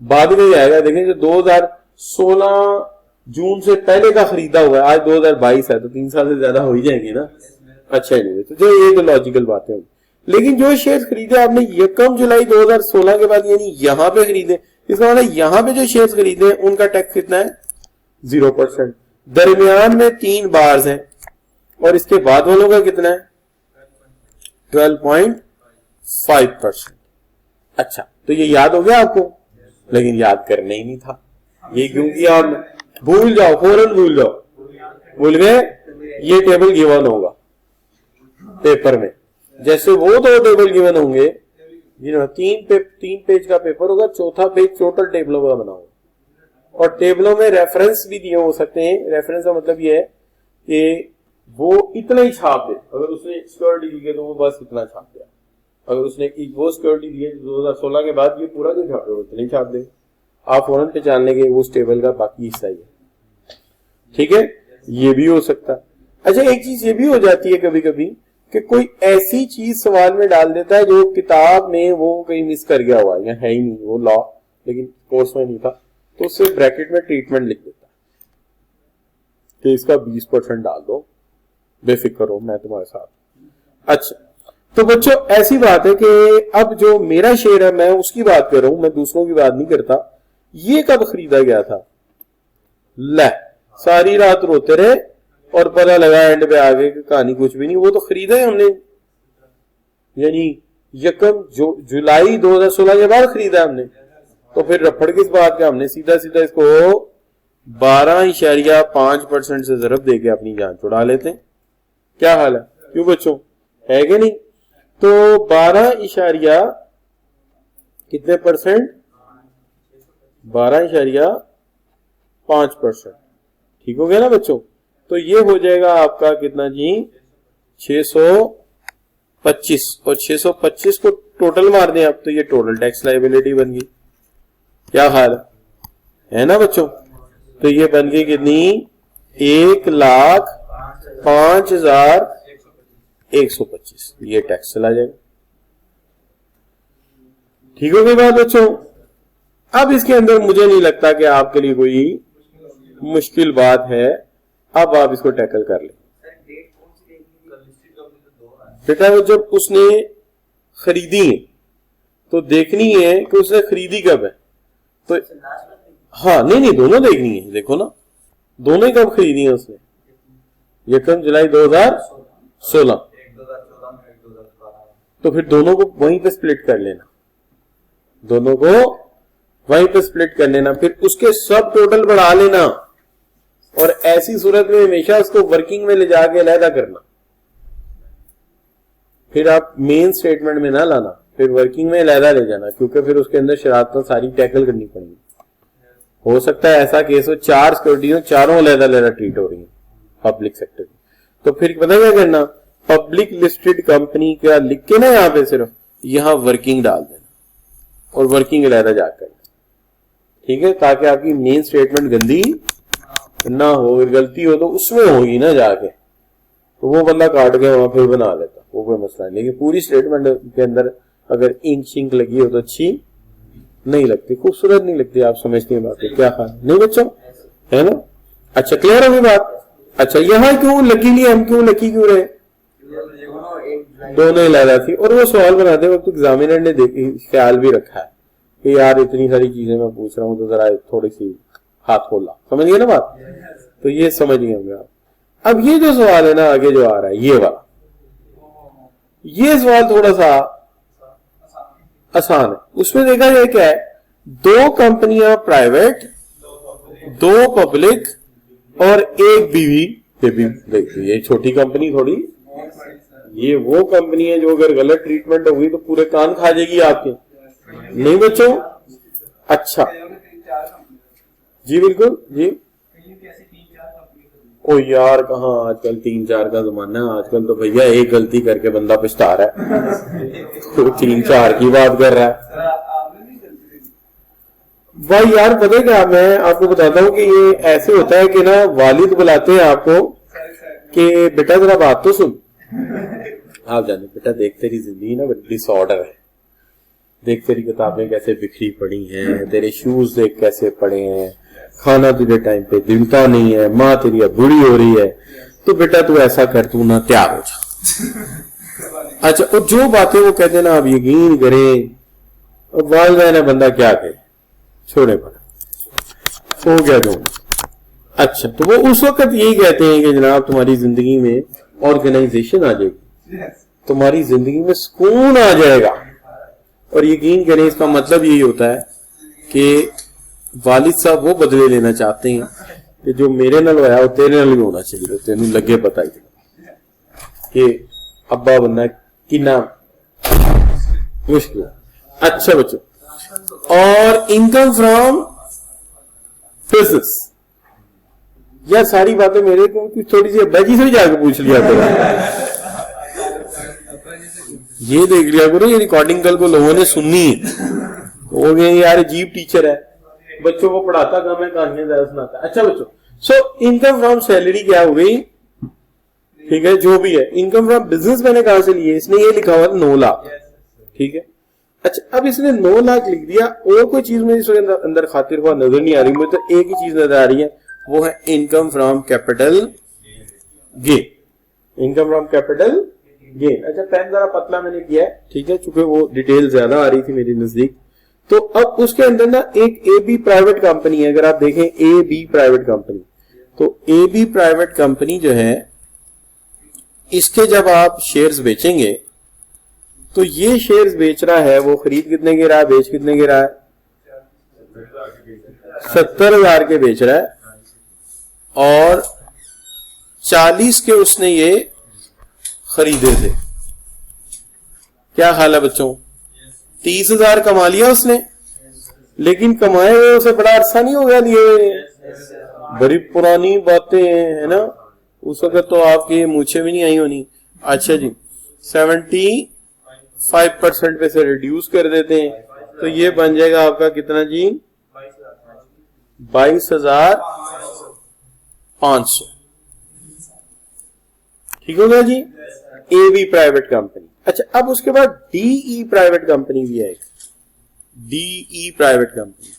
Speaker 1: बाद में ही आएगा। देखें जो 2016 जून से पहले का खरीदा हुआ है, आज 2022 है, तो 3 साल से ज्यादा हो ही जाएंगे ना। अच्छा नहीं, तो जो ये तो लॉजिकल बातें होंगी। लेकिन जो शेयर खरीदे आपने 1 जुलाई 2016 के बाद, यानी यहां पे खरीदे, इसका मतलब यहां पे जो शेयर खरीदे उनका टैक्स कितना है? 0%। दरमियान में 3 बार्स हैं और इसके बाद वालों का कितना है? 12.5%। अच्छा, तो ये याद हो गया आपको, लेकिन याद करना ही नहीं था। ये क्योंकि आप भूल जाओ, फौरन भूल जाओ, भूल गए। ये टेबल गिवन होगा पेपर में, जैसे वो 2 टेबल गिवन होंगे, 3 पेज का पेपर होगा, 4था पेज टोटल टेबलों का बना होगा, और टेबलों में रेफरेंस भी दिए हो सकते हैं। रेफरेंस का मतलब ये है कि वो इतना ही छाप दे। अगर उसने सिक्योरिटी दी है तो वो बस इतना छाप दिया, अगर उसने वो सिक्योरिटी दी है 2016 के बाद, ये पूरा जो छाप दे इतना ही छाप दे। आप फौरन पहचान लेंगे उस टेबल का बाकी हिस्सा ही है, ठीक है। ये भी हो सकता है। अच्छा, एक चीज ये भी हो जाती है कभी कभी कि कोई ऐसी चीज सवाल में डाल देता है जो किताब में वो कहीं मिस कर गया हुआ है या है ही नहीं, वो लॉ लेकिन कोर्स में नहीं था, तो उससे ब्रैकेट में ट्रीटमेंट लिख देता है कि इसका 20% डाल दो, बेफिक्र हो, मैं तुम्हारे साथ। अच्छा, तो बच्चों ऐसी बात है कि अब जो मेरा शेयर है मैं उसकी बात कर रहा हूं, मैं दूसरों की बात नहीं करता। ये कब खरीदा गया था? ले, सारी रात रोते रहे और पता लगा एंड पे आगे की कहानी कुछ भी नहीं। वो तो खरीदा है हमने, यानी 1 जुलाई 2016 के बाद खरीदा हमने। तो फिर रफड़ किस बात का? हमने सीधा सीधा इसको 12.5% से ज़रब देके अपनी जान छुड़ा लेते हैं। क्या हाल है? क्यों बच्चों, है कि नहीं? तो 12 कितने परसेंट? 12.5%। ठीक हो गया ना बच्चों? तो ये हो जाएगा आपका कितना जी? 625। और 625 को टोटल मार दें आप, तो ये टोटल टैक्स लायबिलिटी बन गई। क्या हाल है ना बच्चों? तो ये बन गई कितनी? 1,05,125। ये टैक्स चला जाएगा। ठीक हो गई बात बच्चों? अब इसके अंदर मुझे नहीं लगता कि आपके लिए कोई मुश्किल बात है। अब आप इसको टैकल कर लें। बेटा जब उसने खरीदी है तो देखनी है कि उसने खरीदी कब है। तो हाँ, नहीं दोनों देखनी है। देखो ना, दोनों ही कब खरीदी है उसने? 1 जुलाई 2016। तो फिर दोनों को वहीं पे स्प्लिट कर लेना, दोनों को वहीं पे स्प्लिट कर लेना, फिर उसके सब टोटल बढ़ा लेना, और ऐसी सूरत में हमेशा उसको वर्किंग में ले जाके अलहदा करना। फिर आप मेन स्टेटमेंट में ना लाना, फिर वर्किंग में अलहदा ले जाना, क्योंकि फिर उसके अंदर शरारतें सारी टैकल करनी पड़ेगी। हो सकता है ऐसा केस हो 4 सिक्योरिटी चारों अलग अलग ट्रीट हो रही है पब्लिक सेक्टर की, तो फिर पता क्या करना, पब्लिक लिस्टेड कंपनी का लिख के ना यहाँ पे सिर्फ यहाँ वर्किंग डाल देना और वर्किंग अलग जाकर, ठीक है, ताकि आपकी मेन स्टेटमेंट गंदी ना हो, अगर गलती हो तो उसमें होगी ना जाके, तो वो बंदा काट के वहां फिर बना लेता, वो कोई मसला नहीं। लेकिन पूरी स्टेटमेंट के अंदर अगर इंक शिंक लगी हो तो अच्छी नहीं लगती, खूबसूरत नहीं लगती, आप समझते हैं बात क्या खान नहीं बच्चों, है ना। अच्छा क्लियर होगी बात। अच्छा यहाँ क्यों लकी नहीं, हम क्यों लकी क्यों रहे, दोनों ही लादा थी। और वो सवाल बनाते वक्त एग्जामिनर ने ख्याल भी रखा है कि यार इतनी सारी चीजें मैं पूछ रहा हूँ तो जरा थोड़ी सी हाथ खोला, समझ गए ना बात, तो ये समझ गए होंगे आप। अब ये जो सवाल है ना आगे जो आ रहा है ये वाला, ये सवाल थोड़ा सा आसान है। उसमें देखा जाए क्या है, 2 कंपनियां प्राइवेट, 2 पब्लिक और 1 बीवी देखिए, ये छोटी कंपनी थोड़ी, ये वो कंपनी है जो अगर गलत ट्रीटमेंट होगी तो पूरे कान खा जाएगी आपके, नहीं बच्चों। अच्छा जी बिल्कुल जी। ओ यार कहाँ आजकल 3-4 का जमाना है, आजकल तो भैया एक गलती करके बंदा पछता रहा है तो 3-4 की बात कर रहा है भाई। यार पता है क्या, मैं आपको बताता हूँ कि ये ऐसे होता है कि ना वालिद बुलाते हैं आपको कि बेटा जरा बात तो सुन, आप जाने बेटा देख तेरी जिंदगी ना बड़ी डिसऑर्डर है, देख तेरी किताबें कैसे बिखरी पड़ी हैं, तेरे शूज देख कैसे पड़े हैं, खाना तुझे टाइम पे मिलता नहीं है, माँ तेरी बुरी हो रही है, तो बेटा तू ऐसा कर, तू ना तैयार हो जा। अच्छा और जो बातें वो कहते ना आप यकीन करें, और वालदैन है बंदा क्या करे, छोड़े पड़ा हो गया तुम। अच्छा तो वो उस वक्त यही कहते हैं कि जनाब तुम्हारी जिंदगी में ऑर्गेनाइजेशन आ जाएगी, तुम्हारी जिंदगी में सुकून आ जाएगा। और यकीन करें इसका मतलब यही होता है कि वालिद साहब वो बदले लेना चाहते हैं कि जो मेरे नाल होया वो तेरे नाल भी होना चाहिए, तेन लगे पता ही कि अब्बा बनना कितना मुश्किल। अच्छा बच्चों, और इनकम फ्रॉम बिजनेस, यार सारी बातें मेरे को थोड़ी सी अब्बा जी से भी जाकर पूछ लिया करो, ये देख लिया करो, ये रिकॉर्डिंग कल को लोगों ने सुननी है, हो गए यार अजीब टीचर है, बच्चों को पढ़ाता कम है, कहानियां ज्यादा सुनाता है। अच्छा बच्चों, सो इनकम फ्रॉम सैलरी क्या हो गई, ठीक है, जो भी है। इनकम फ्रॉम बिजनेस मैंने कहां से लिए, इसने ये लिखा हुआ 9 लाख, ठीक है। अच्छा अब इसने 9 लाख लिख दिया, और कोई चीज मुझे इसके अंदर खातिर हुआ नजर नहीं आ रही, मुझे तो एक ही चीज नजर आ रही है, वो है income from capital gain, income from capital gain. अच्छा पेन जरा पतला मैंने किया है, ठीक है, चूंकि वो डिटेल ज्यादा आ रही थी मेरी नजदीक। तो अब उसके अंदर ना एक ए बी प्राइवेट कंपनी है, अगर आप देखें ए बी प्राइवेट कंपनी, तो ए बी प्राइवेट कंपनी जो है इसके जब आप शेयर्स बेचेंगे तो ये शेयर्स बेच रहा है, वो खरीद कितने के रहा है, बेच कितने के रहा है, 70,000 के बेच रहा है, और 40 के उसने ये खरीदे थे। क्या ख्याल है बच्चों, 30,000 कमा लिया उसने, लेकिन कमाए हुए उसे बड़ा अरसा नहीं हो गया लिए हुए, बड़ी पुरानी बातें है ना, उस वक्त तो आपकी मूछें भी नहीं आई होनी। अच्छा जी 75% पे से रिड्यूस कर देते हैं, तो ये बन जाएगा आपका कितना जी, 22,500, ठीक हो गया जी, ए बी प्राइवेट कंपनी। अच्छा अब उसके बाद डीई प्राइवेट कंपनी भी है, एक डीई प्राइवेट कंपनी।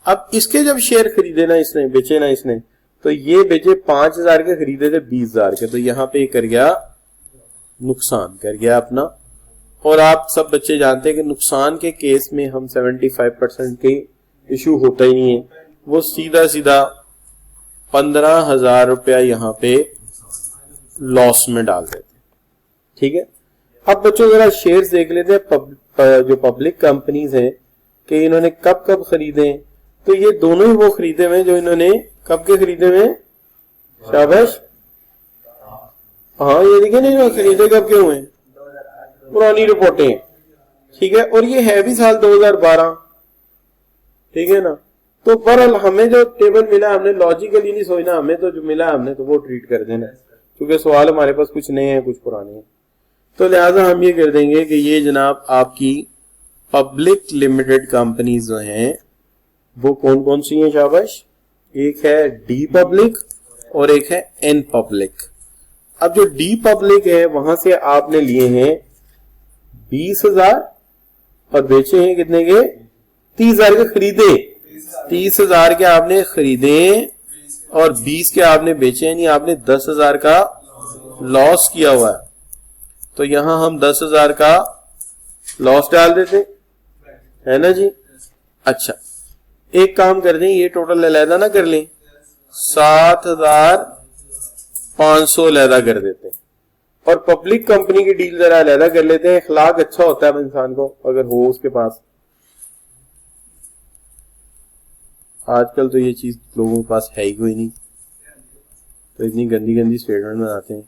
Speaker 1: अब इसके जब शेयर खरीदे ना इसने, बेचे ना इसने, तो ये बेचे 5,000 के, खरीदे थे 20,000 के, तो यहां पे कर गया नुकसान कर गया अपना। और आप सब बच्चे जानते हैं कि नुकसान के केस में हम 75% के इशू होता ही नहीं है, वो सीधा सीधा 15,000 रुपया यहां पे लॉस में डाल देते, ठीक है। अब बच्चों जरा शेयर्स देख लेते हैं जो पब्लिक कंपनीज हैं कि इन्होंने कब कब खरीदे, तो ये दोनों ही वो खरीदे हुए जो इन्होंने कब के खरीदे हुए, शाबाश, हाँ ये देखिए नहीं खरीदे कब के हुए, पुरानी रिपोर्टें, ठीक है। और ये है भी साल 2012, ठीक है ना। तो पर हमें जो टेबल मिला हमने लॉजिकली नहीं सोचना, हमें तो जो मिला हमने तो वो ट्रीट कर देना, क्योंकि सवाल हमारे पास कुछ नए हैं कुछ पुराने हैं। तो लिहाजा हम ये कर देंगे कि ये जनाब आपकी पब्लिक लिमिटेड कंपनीज जो हैं वो कौन कौन सी हैं शाबाश, एक है डी पब्लिक और एक है एन पब्लिक। अब जो डी पब्लिक है वहां से आपने लिए हैं 20,000 और बेचे हैं कितने के, 30,000 के खरीदे, 30,000 के आपने खरीदे और 20 के आपने बेचे, यानी आपने 10,000 का लॉस किया हुआ है। तो यहां हम 10,000 का लॉस डाल देते है ना जी। अच्छा एक काम कर दें, ये टोटल अलहदा ना कर लें, 7,500 अलहदा कर देते हैं और पब्लिक कंपनी की डील जरा अलहदा कर लेते हैं। इखलाक अच्छा होता है इंसान को अगर हो उसके पास, आजकल तो ये चीज लोगों के पास है ही कोई नहीं, तो इतनी गंदी गंदी स्टेटमेंट बनाते हैं।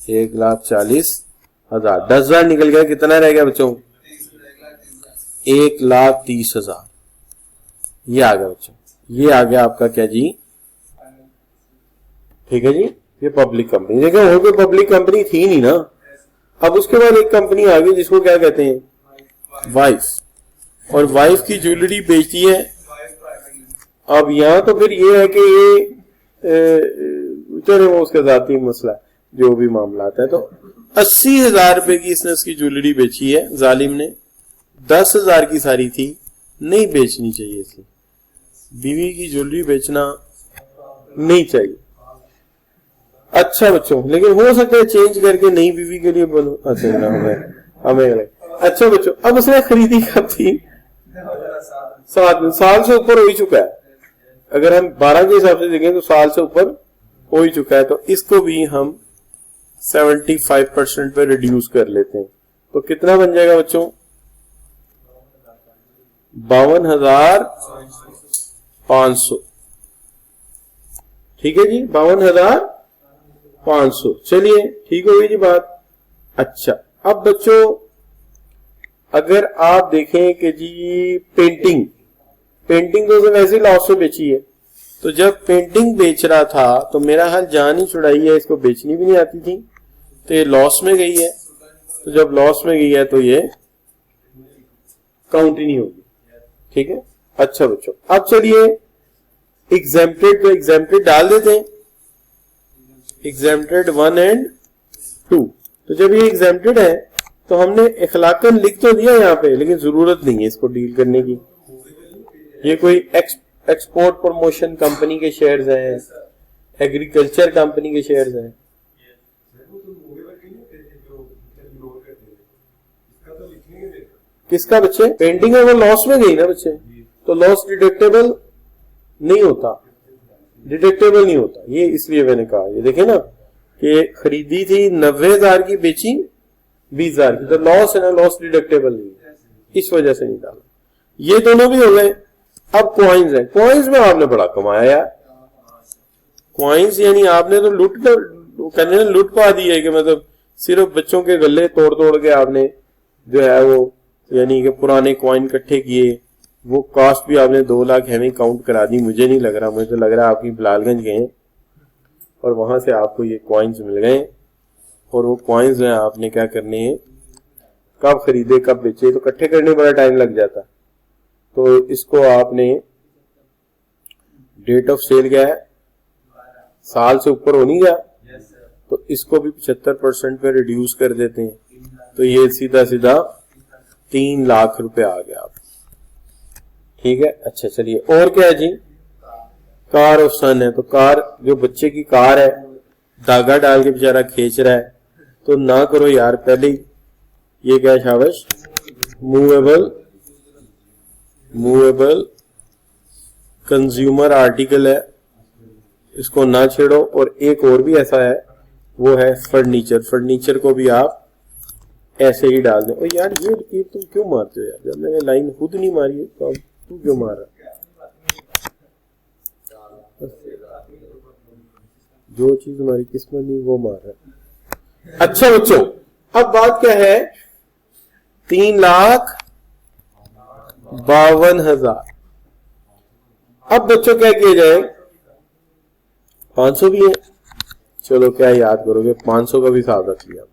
Speaker 1: 1,40,000, 10,000 निकल गया, कितना रह गया बच्चों, 1,30,000। ये आ गया बच्चों, ये आ गया आपका क्या जी, ठीक है जी। ये पब्लिक कंपनी, देखो और कोई पब्लिक कंपनी थी नहीं ना। अब उसके बाद एक कंपनी आ गई जिसको क्या कहते हैं, वाइफ, और वाइफ की ज्वेलरी बेचती है। अब यहां तो फिर ये है कि ये चलो वो उसका जाती मसला जो भी मामला आता है। तो 80,000 रुपए की इसने उसकी ज्वेलरी बेची है जालिम ने, 10,000 की सारी थी, नहीं बेचनी चाहिए थी, बीवी की ज्वेलरी बेचना नहीं चाहिए। अच्छा बच्चों, लेकिन हो सकता है चेंज करके नई बीवी के लिए बोलो, अच्छा हमें अच्छा बच्चों, अब उसने खरीदी कब थी, 7 साल से ऊपर हो ही चुका है। अगर हम 12 के हिसाब से देखें तो साल से ऊपर हो ही चुका है। तो इसको भी हम 75% पे रिड्यूस कर लेते हैं, तो कितना बन जाएगा बच्चों, 52,500। ठीक है जी, 52,500। चलिए ठीक हो गई जी बात। अच्छा अब बच्चों अगर आप देखें कि जी पेंटिंग तो वैसे लॉस से बेची है, तो जब पेंटिंग बेच रहा था तो मेरा हाल जान ही छुड़ाई है, इसको बेचनी भी नहीं आती थी, तो ये लॉस में गई है। तो जब लॉस में गई है तो ये काउंट ही नहीं होगी, ठीक है। अच्छा बच्चों अब चलिए एग्जेम्प्टेड, तो एग्जेम्प्टेड डाल देते हैं, एग्जेम्प्टेड 1 और 2। तो जब ये एग्जेम्प्टेड है तो हमने इखलाकन लिख तो दिया यहाँ पे, लेकिन जरूरत नहीं है इसको डील करने की। ये कोई एक्सपोर्ट प्रमोशन कंपनी के शेयर्स हैं, एग्रीकल्चर कंपनी के शेयर्स हैं। किसका बच्चे, पेंटिंग है वो लॉस में गई ना बच्चे, तो लॉस डिडक्टेबल नहीं होता, डिडक्टेबल नहीं होता। ये इसलिए मैंने कहा, ये देखे ना कि खरीदी थी 90,000 की, बेची 20,000 की, तो लॉस है ना, लॉस डिडक्टेबल नहीं, इस वजह से नहीं डाला। ये दोनों भी हो गए। अब कॉइन्स है, कॉइन्स में आपने बड़ा कमाया यार। कॉइन्स यानी आपने तो कहने लूट पा दी है कि मतलब सिर्फ बच्चों के गले तोड़ तोड़ के आपने जो है वो यानी कि पुराने कॉइन इकट्ठे किए, वो कॉस्ट भी आपने 2 लाख हमें काउंट करा दी। मुझे नहीं लग रहा, मुझे तो लग रहा है आपकी बिलालगंज गए और वहां से आपको ये कॉइन्स मिल गए, और वो कॉइन्स हैं आपने क्या करने हैं, कब खरीदे कब बेचे, तो इकट्ठे करने में बड़ा टाइम लग जाता। तो इसको आपने डेट ऑफ सेल क्या है, साल से ऊपर हो नहीं गया, तो इसको भी 75% पे रिड्यूस कर देते हैं, तो ये सीधा सीधा 3 लाख रुपए आ गया आप। ठीक है। अच्छा चलिए और क्या है जी, कार ऑफ सन है, तो कार जो बच्चे की कार है, धागा डाल के बेचारा खींच रहा है, तो ना करो यार, पहले ही ये क्या है शाबाश, मूवेबल कंज्यूमर आर्टिकल है, इसको ना छेड़ो। और एक और भी ऐसा है, वो है फर्नीचर, फर्नीचर को भी आप ऐसे ही डाल दें। और यार ये लकीर तुम क्यों मारते हो यार, जब मैंने लाइन खुद नहीं मारी है तो अब तू क्यों मार रहा, जो चीज हमारी किस्मत नहीं वो मार रहा है। अच्छा बच्चों अब बात क्या है, 3,52,000। अब बच्चों क्या किया जाए, 500 भी है, चलो क्या याद करोगे, 500 का भी हिसाब रख लिया।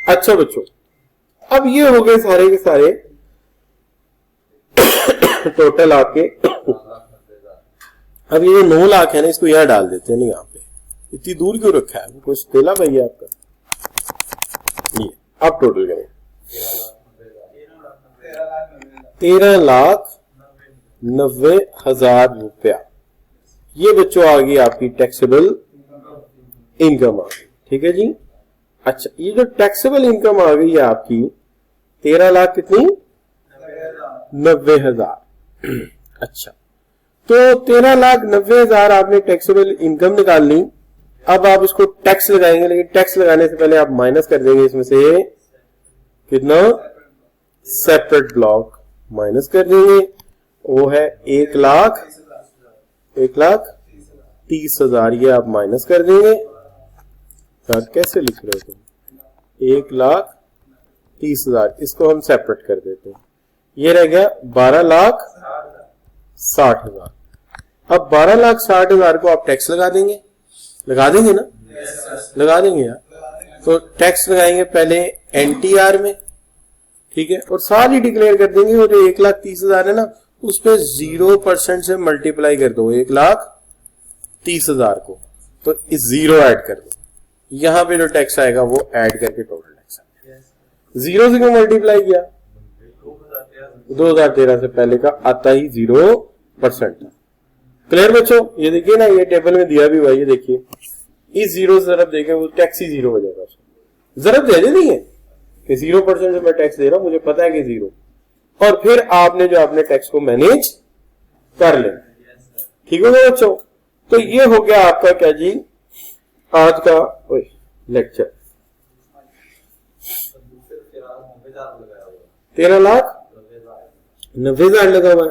Speaker 1: अच्छा बच्चों, अब ये हो गए सारे के सारे टोटल आपके। अब ये 9 लाख है ना, इसको यहां डाल देते हैं ना, यहाँ पे इतनी दूर क्यों रखा है, कुछ तेला भैया आपका। ये अब टोटल करें 13,90,000 रुपया। ये बच्चों आ गई आपकी टैक्सेबल इनकम आ गई, ठीक है जी। अच्छा, ये जो टैक्सेबल इनकम आ गई है आपकी 13 लाख कितनी, 90,000। अच्छा, तो 13,90,000 आपने टैक्सेबल इनकम निकाल ली। अब आप इसको टैक्स लगाएंगे, लेकिन टैक्स लगाने से पहले आप माइनस कर देंगे इसमें से कितना, सेपरेट ब्लॉक माइनस कर देंगे, वो है 1,30,000। ये आप माइनस कर देंगे। यार कैसे लिख रहे हो तुम, 1,30,000, इसको हम सेपरेट कर देते हैं, ये रह गया 12,60,000। अब 12,60,000 को आप टैक्स लगा देंगे, लगा देंगे ना, लगा देंगे यार। तो टैक्स लगाएंगे पहले एनटीआर में, ठीक है, और सारी डिक्लेयर कर देंगे, और 1,30,000 है ना, उस पर 0% से मल्टीप्लाई कर दो 1,30,000 को, तो इस 0 ऐड कर दो, यहां पे जो टैक्स आएगा वो ऐड करके टोटल टैक्स आएगा। 0 से क्यों मल्टीप्लाई किया, 2013 से पहले का आता ही 0% था। क्लियर बच्चों, ये देखिए ना, ये टेबल में दिया भी हुआ, ये देखिए, इस 0 से जरा देखें, वो टैक्स ही 0 हो जाएगा। जरूरत दे नहीं है कि 0% से मैं टैक्स दे रहा हूं, मुझे पता है कि 0, और फिर आपने जो अपने टैक्स को मैनेज कर ले, ठीक हो गया बच्चों। तो ये हो गया आपका क्या जी, आज का लेक्चर। 13,90,000 लगा हुआ है,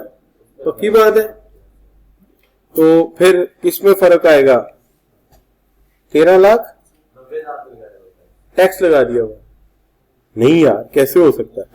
Speaker 1: तो की बात है, तो फिर किसमें फर्क आएगा, 13 लाख टैक्स लगा दिया हुआ। नहीं यार, कैसे हो सकता है,